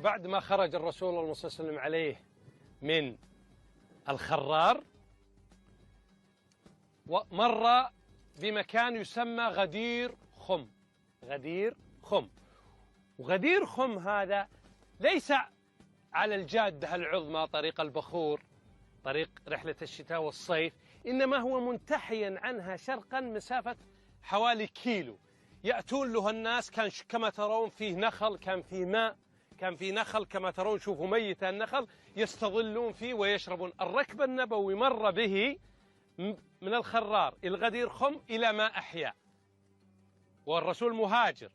وبعد ما خرج الرسول صلى الله عليه وسلم عليه من الخرار ومر بمكان يسمى غدير خم. غدير خم، وغدير خم هذا ليس على الجادة العظمى طريق البخور، طريق رحلة الشتاء والصيف، إنما هو منتحيا عنها شرقا مسافة حوالي كيلو. يأتون له الناس، كان كما ترون فيه نخل، كان فيه ماء، كان فيه نخل كما ترون، شوفوا ميت النخل، يستظلون فيه ويشربون. الركب النبوي مر به من الخرار إلى غدير خم إلى ما أحيا، والرسول مهاجر.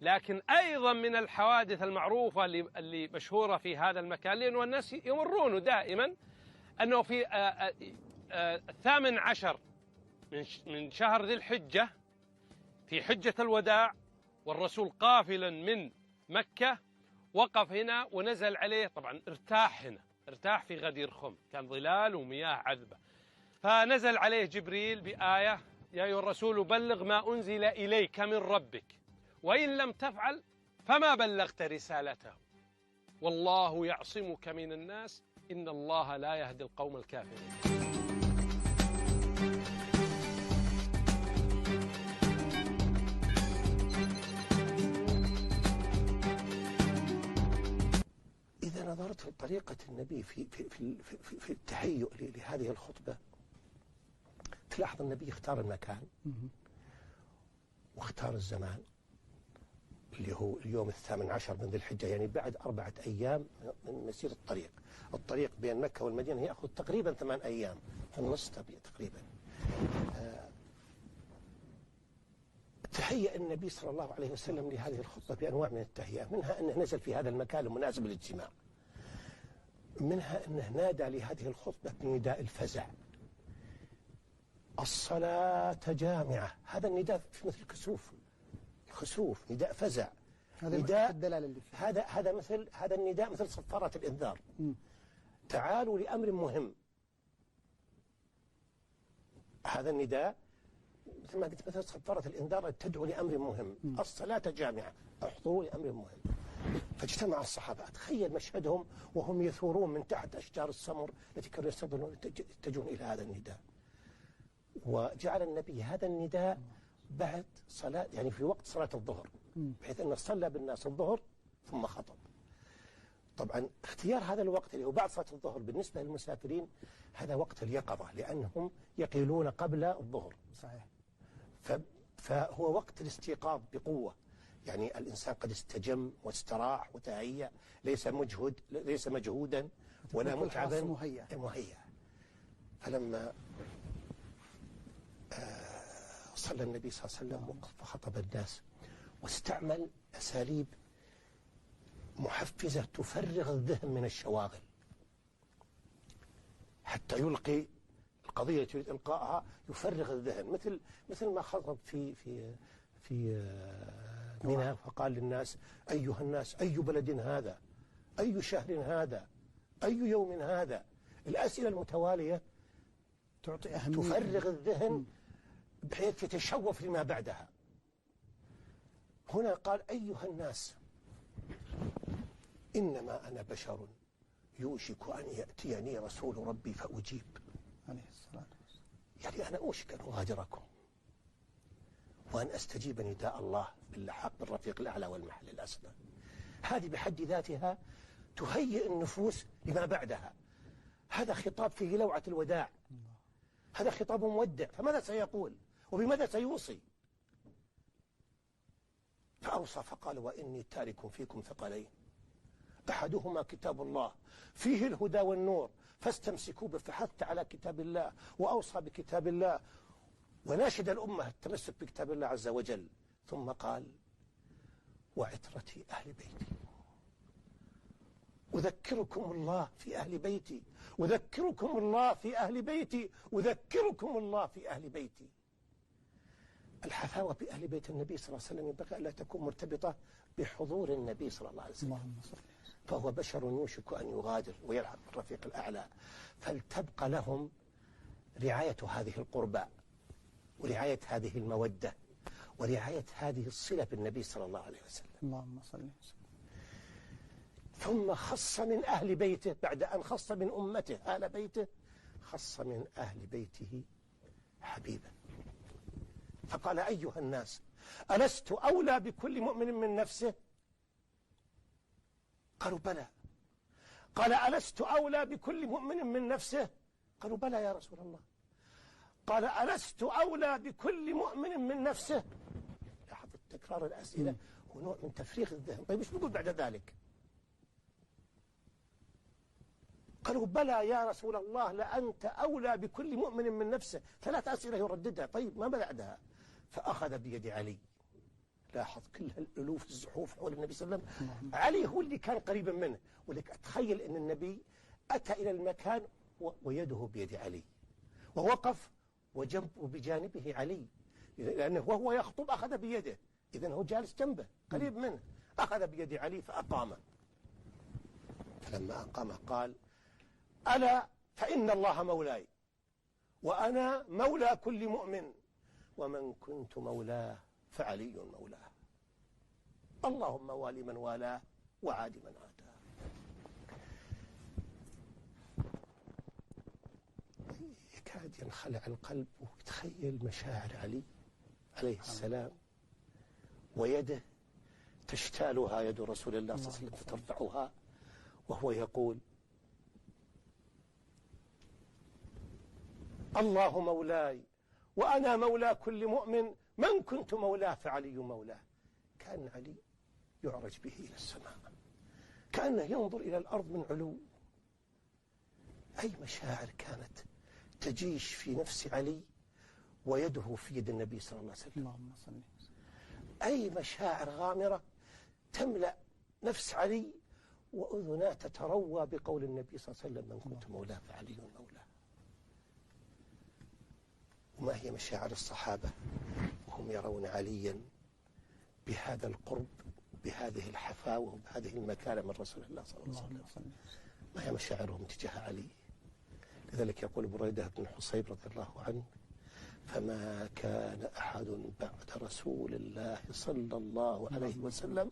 لكن أيضا من الحوادث المعروفة اللي مشهورة في هذا المكان، لأنه الناس يمرونه دائما، أنه في 18 من شهر ذي الحجة في حجة الوداع، والرسول قافلا من مكة، وقف هنا ونزل عليه، طبعا ارتاح هنا، ارتاح في غدير خم، كان ظلال ومياه عذبة، فنزل عليه جبريل بآية: يا أيها الرسول بلغ ما أنزل إليك من ربك وإن لم تفعل فما بلغت رسالته والله يعصمك من الناس إن الله لا يهدي القوم الكافرين. إذا نظرت في طريقة النبي في التهيؤ لهذه الخطبة، تلاحظ النبي اختار المكان واختار الزمان اللي هو اليوم 18 من ذي الحجة، يعني بعد 4 أيام من مسير الطريق. الطريق بين مكة والمدينة يأخذ تقريبا 8 أيام في النص تقريبا. تهيأ النبي صلى الله عليه وسلم لهذه الخطبة بأنواع من التهيئة، منها أنه نزل في هذا المكان المناسب للاجتماع، منها أنه نادى لهذه الخطبة بنداء الفزع: الصلاة جامعة. هذا النداء في مثل خسوف، نداء فزع، نداء الدلالة اللي فيه. هذا النداء مثل صفارة الإنذار. تعالوا لأمر مهم. هذا النداء مثل ما قلت مثل صفارة الإنذار تدعو لأمر مهم. الصلاة جامعة، احضروا لأمر مهم. فاجتمع الصحابة، تخيل مشهدهم وهم يثورون من تحت أشجار السمر التي كانوا يتجهون إلى هذا النداء. وجعل النبي هذا النداء بعد صلاة، يعني في وقت صلاة الظهر، بحيث أنه صلى بالناس الظهر ثم خطب. طبعا اختيار هذا الوقت اللي هو بعد صلاة الظهر بالنسبة للمسافرين هذا وقت اليقظة، لأنهم يقيلون قبل الظهر. صحيح. فهو وقت الاستيقاظ بقوة، يعني الإنسان قد استجم واستراح وتهيأ، ليس مجهودا ولا متعبا، مهيأ. فلما صلى النبي صلى الله عليه وسلم وقف وخطب الناس، واستعمل أساليب محفزة تفرغ الذهن من الشواغل حتى يلقي القضية التي يريد إلقائها، يفرغ الذهن، مثل ما خطب في منى، فقال للناس: أيها الناس، أي بلد هذا؟ أي شهر هذا؟ أي يوم هذا؟ الأسئلة المتوالية تعطي أهمية، تفرغ الذهن بحيث يتشوف لما بعدها. هنا قال: أيها الناس، إنما أنا بشر يوشك أن يأتيني رسول ربي فأجيب. عليه الصلاة والسلام. يعني أنا أوشك أن أغادركم وأن أستجيب نداء الله باللحاق بالرفيق الأعلى والمحل الأسمى. هذه بحد ذاتها تهيئ النفوس لما بعدها. هذا خطاب فيه لوعة الوداع، هذا خطاب مودع. فماذا سيقول وبماذا سيوصي؟ فأوصى فقال: وإني تارك فيكم ثقلين، أحدهما كتاب الله فيه الهدى والنور فاستمسكوا به. فحث على كتاب الله وأوصى بكتاب الله وناشد الأمة التمسك بكتاب الله عز وجل. ثم قال: وعترتي أهل بيتي، أذكركم الله في أهل بيتي، أذكركم الله في أهل بيتي، أذكركم الله في أهل بيتي. الحفاوة بأهل بيت النبي صلى الله عليه وسلم ينبغي ألا تكون مرتبطة بحضور النبي صلى الله عليه وسلم، فهو بشر يوشك أن يغادر ويلحق بالرفيق الأعلى، فلتبقى لهم رعاية هذه القربى ورعاية هذه المودة ورعاية هذه الصلة بالنبي صلى الله عليه وسلم. اللهم صل وسلم. ثم خص من أهل بيته بعد أن خص من أمته آل بيته، خص من أهل بيته حبيبا، فقال أيها الناس ألست أولى بكل مؤمن من نفسه؟ قالوا بلى. قال ألست أولى بكل مؤمن من نفسه؟ قالوا بلى يا رسول الله. قال ألست أولى بكل مؤمن من نفسه؟ لاحظ تكرار الأسئلة هو نوع من تفريغ الذهن. طيب ايش بيقول بعد ذلك؟ قالوا بلى يا رسول الله لأنت أولى بكل مؤمن من نفسه. 3 أسئلة يرددها. طيب ما بعدها؟ فأخذ بيد علي. لاحظ كل هالألوف الزحوف حول النبي صلى الله عليه وسلم، علي هو اللي كان قريبا منه. ولك أتخيل أن النبي أتى إلى المكان ويده بيد علي، ووقف وجنبه بجانبه علي، لأنه وهو يخطب أخذ بيده، إذن هو جالس جنبه قريب منه، أخذ بيد علي فأقام. فلما أقام قال ألا فإن الله مولاي وأنا مولى كل مؤمن، ومن كنت مولاه فعلي مولاه، اللهم والي من والاه وعاد من عاداه. يكاد ينخلع القلب ويتخيل مشاعر علي عليه السلام، ويده تشتالها يد رسول الله صلى الله عليه وسلم فترفعها، وهو يقول الله مولاي وأنا مولى كل مؤمن، من كنت مولاه فعلي مولاه. كان علي يعرج به إلى السماء، كأنه ينظر إلى الأرض من علو. أي مشاعر كانت تجيش في نفس علي ويده في يد النبي صلى الله عليه وسلم. اللهم صل وسلم. أي مشاعر غامرة تملأ نفس علي وأذناه تتروى بقول النبي صلى الله عليه وسلم من كنت مولاه فعلي مولاه. وما هي مشاعر الصحابة وهم يرون عليا بهذا القرب، بهذه الحفاوة وبهذه المكانة من رسول الله صلى الله عليه وسلم؟ ما هي مشاعرهم تجاه علي؟ لذلك يقول بريدة بن حصيب رضي الله عنه فما كان أحد بعد رسول الله صلى الله عليه وسلم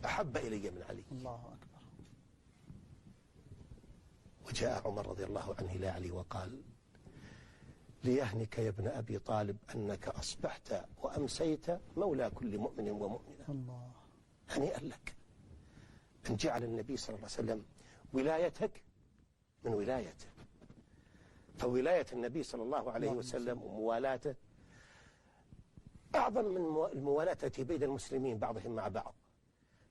أحب إلي من علي. الله أكبر. وجاء عمر رضي الله عنه إلى علي وقال ليهنك يا ابن أبي طالب أنك أصبحت وأمسيت مولى كل مؤمن ومؤمنة. الله. هنيئا لك أن جعل النبي صلى الله عليه وسلم ولايتك من ولايته، فولاية النبي صلى الله عليه وسلم وموالاته أعظم من الموالاة التي بين المسلمين بعضهم مع بعض،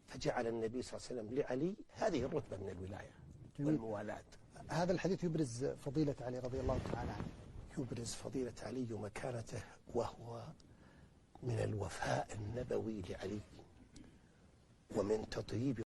فجعل النبي صلى الله عليه وسلم لعلي هذه الرتبة من الولاية والموالاة. هذا الحديث يبرز فضيلة علي رضي الله تعالى عنه، يبرز فضيلة علي ومكانته، وهو من الوفاء النبوي لعلي ومن تطيب